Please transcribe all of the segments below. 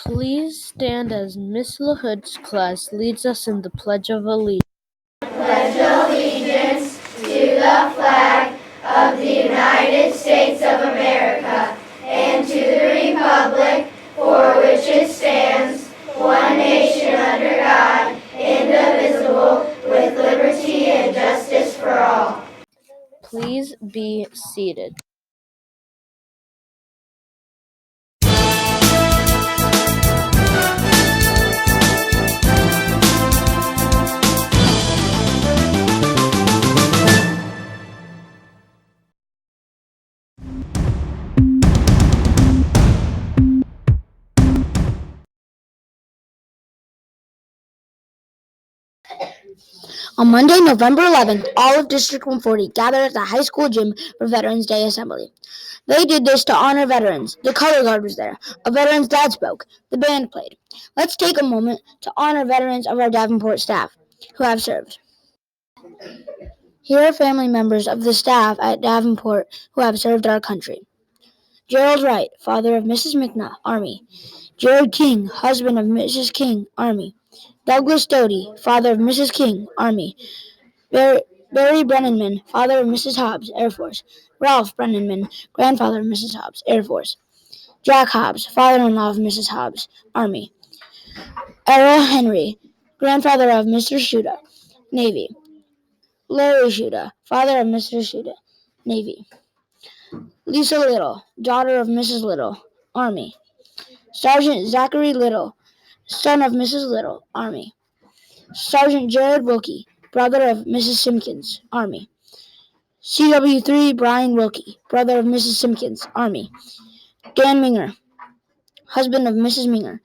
Please stand as Miss LaHood's class leads us in the Pledge of Allegiance. Pledge allegiance to the flag of the United States of America and to the republic for which it stands, one nation under God, indivisible, with liberty and justice for all. Please be seated. On Monday, November 11th, all of District 140 gathered at the high school gym for Veterans Day Assembly. They did this to honor veterans. The color guard was there. A veteran's dad spoke. The band played. Let's take a moment to honor veterans of our Davenport staff who have served. Here are family members of the staff at Davenport who have served our country. Gerald Wright, father of Mrs. McNutt, Army. Jared King, husband of Mrs. King, Army. Douglas Doty, father of Mrs. King, Army. Barry Brennanman, father of Mrs. Hobbs, Air Force. Ralph Brennanman, grandfather of Mrs. Hobbs, Air Force. Jack Hobbs, father-in-law of Mrs. Hobbs, Army. Errol Henry, grandfather of Mr. Shuda, Navy. Larry Shuda, father of Mr. Shuda, Navy. Lisa Little, daughter of Mrs. Little, Army. Sergeant Zachary Little, son of Mrs. Little, Army. Sergeant Jared Wilkie, brother of Mrs. Simpkins, Army. CW3 Brian Wilkie, brother of Mrs. Simpkins, Army. Dan Minger, husband of Mrs. Minger,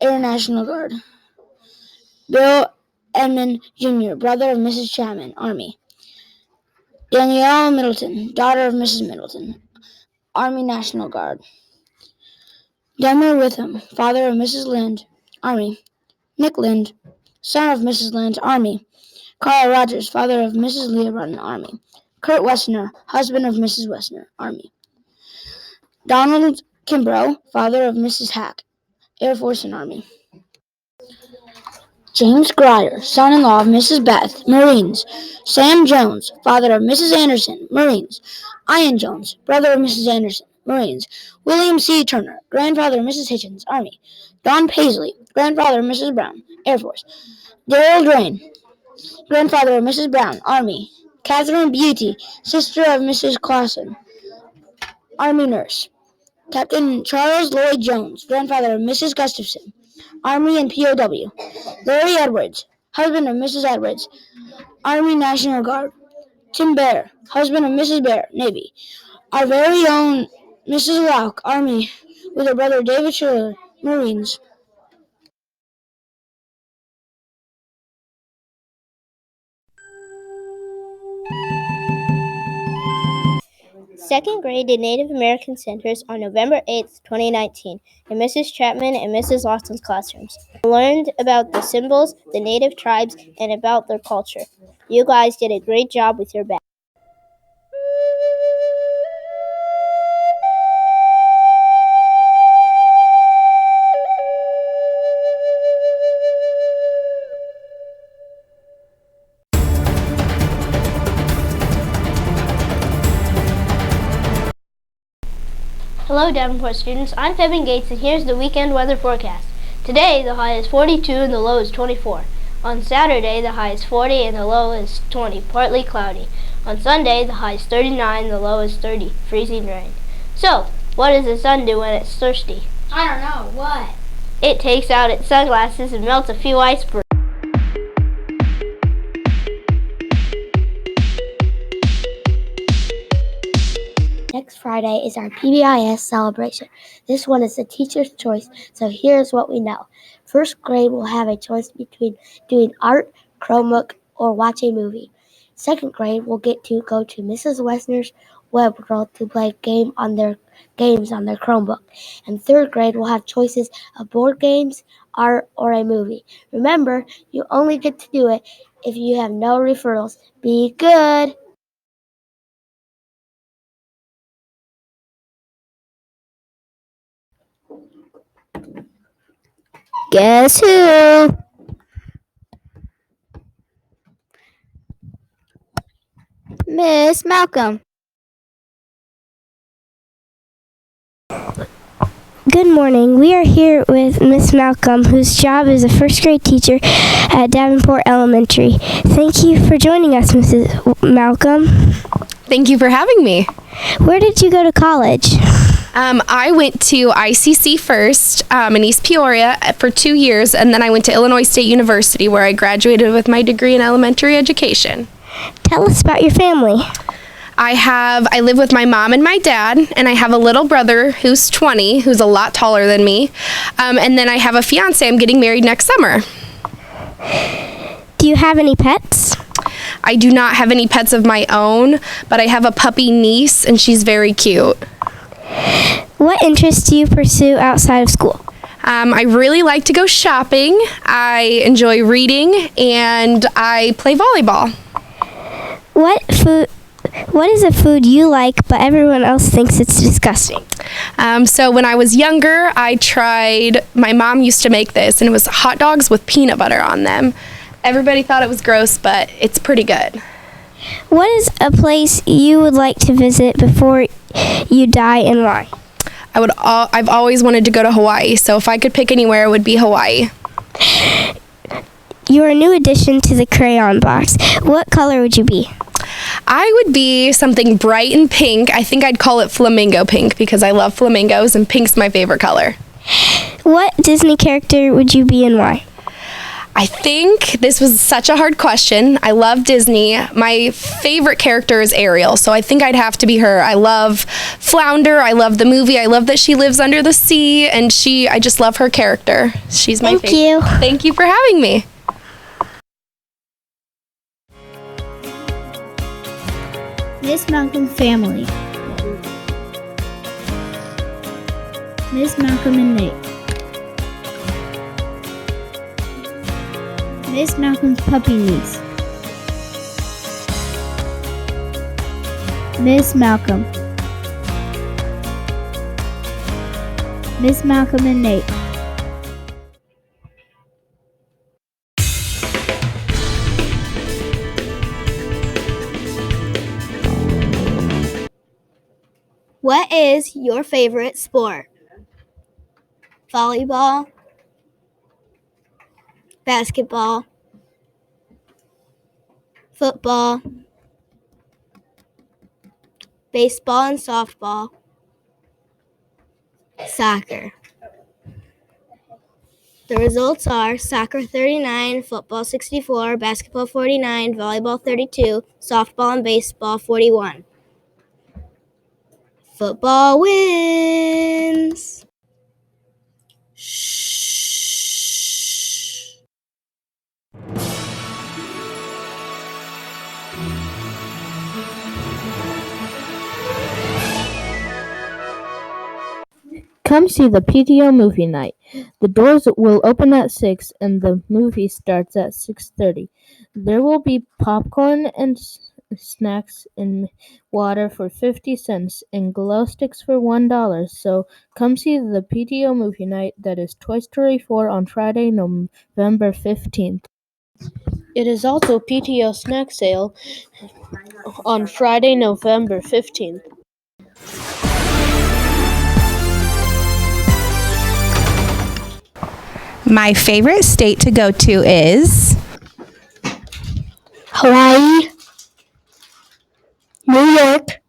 Air National Guard. Bill Edmund Jr., brother of Mrs. Chapman, Army. Danielle Middleton, daughter of Mrs. Middleton, Army National Guard. Delmer Witham, father of Mrs. Lind, Army. Nick Lind, son of Mrs. Lind, Army. Carl Rogers, father of Mrs. Leah Rudden, Army. Kurt Wessner, husband of Mrs. Wessner, Army. Donald Kimbrough, father of Mrs. Hack, Air Force and Army. James Grier, son-in-law of Mrs. Beth, Marines. Sam Jones, father of Mrs. Anderson, Marines. Ian Jones, brother of Mrs. Anderson, Marines. William C. Turner, grandfather of Mrs. Hitchens, Army. Don Paisley, grandfather of Mrs. Brown, Air Force. Darrell Drain, grandfather of Mrs. Brown, Army. Catherine Beauty, sister of Mrs. Clausen, Army nurse. Captain Charles Lloyd Jones, grandfather of Mrs. Gustafson, Army and POW. Larry Edwards, husband of Mrs. Edwards, Army National Guard. Tim Bear, husband of Mrs. Bear, Navy. Our very own Mrs. Lauck, Army, with her brother David Schiller, Marines. Second grade did Native American Centers on November 8th, 2019, in Mrs. Chapman and Mrs. Lawson's classrooms. I learned about the symbols, the Native tribes, and about their culture. You guys did a great job with your bag. Hello Davenport students, I'm Kevin Gates and here's the weekend weather forecast. Today the high is 42 and the low is 24. On Saturday the high is 40 and the low is 20, partly cloudy. On Sunday the high is 39 and the low is 30, freezing rain. So, what does the sun do when it's thirsty? I don't know, what? It takes out its sunglasses and melts a few icebergs. Next Friday is our PBIS celebration. This one is the teacher's choice, so here's what we know. First grade will have a choice between doing art, Chromebook, or watch a movie. Second grade will get to go to Mrs. Wessner's web world to play games on their Chromebook. And third grade will have choices of board games, art, or a movie. Remember, you only get to do it if you have no referrals. Be good! Guess who? Miss Malcom. Good morning. We are here with Miss Malcom, whose job is a first grade teacher at Davenport Elementary. Thank you for joining us, Mrs. Malcom. Thank you for having me. Where did you go to college? I went to ICC first in East Peoria for 2 years, and then I went to Illinois State University, where I graduated with my degree in elementary education. Tell us about your family. I live with my mom and my dad, and I have a little brother who's 20, who's a lot taller than me, and then I have a fiance. I'm getting married next summer. Do you have any pets? I do not have any pets of my own, but I have a puppy niece, and she's very cute. What interests do you pursue outside of school? I really like to go shopping. I enjoy reading, and I play volleyball. What is a food you like but everyone else thinks it's disgusting? So when I was younger, my mom used to make this, and it was hot dogs with peanut butter on them. Everybody thought it was gross, but it's pretty good. What is a place you would like to visit before you die, and why? I've always wanted to go to Hawaii, so if I could pick anywhere, it would be Hawaii. You're a new addition to the crayon box. What color would you be? I would be something bright and pink. I think I'd call it flamingo pink because I love flamingos, and pink's my favorite color. What Disney character would you be, and why? I think this was such a hard question. I love Disney. My favorite character is Ariel, so I think I'd have to be her. I love Flounder. I love the movie. I love that she lives under the sea, and I just love her character. She's my favorite. Thank you. Thank you for having me. Miss Malcom family. Miss Malcom and Nate. Miss Malcom's puppy niece. Miss Malcom. Miss Malcom and Nate. What is your favorite sport? Volleyball, basketball, football, baseball and softball, soccer. The results are soccer 39, football 64, basketball 49, volleyball 32, softball and baseball 41. Football wins! Come see the PTO movie night. The doors will open at 6 and the movie starts at 6:30. There will be popcorn and snacks and water for 50 cents and glow sticks for $1. So come see the PTO movie night. That is Toy Story 4 on Friday, November 15th. It is also PTO snack sale on Friday, November 15th. My favorite state to go to is Hawaii, New York,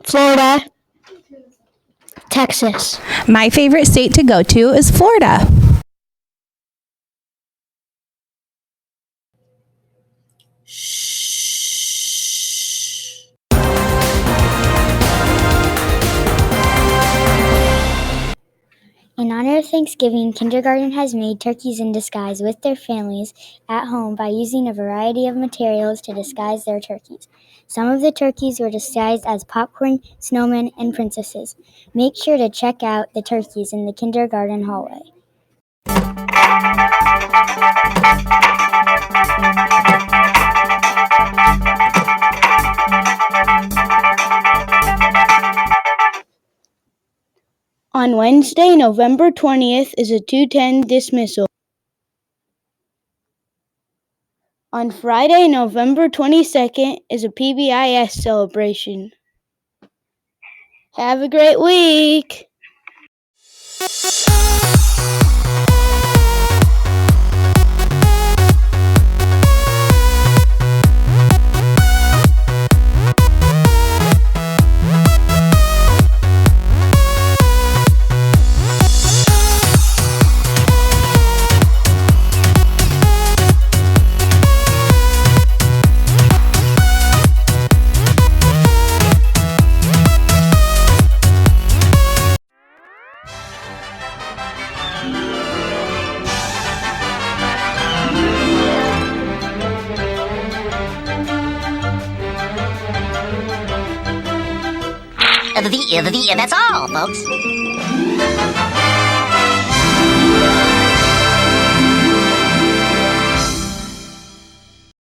Florida, Texas. My favorite state to go to is Florida. In honor of Thanksgiving, kindergarten has made turkeys in disguise with their families at home by using a variety of materials to disguise their turkeys. Some of the turkeys were disguised as popcorn, snowmen, and princesses. Make sure to check out the turkeys in the kindergarten hallway. On Wednesday, November 20th is a 2:10 dismissal. On Friday, November 22nd is a PBIS celebration. Have a great week! That's all, folks.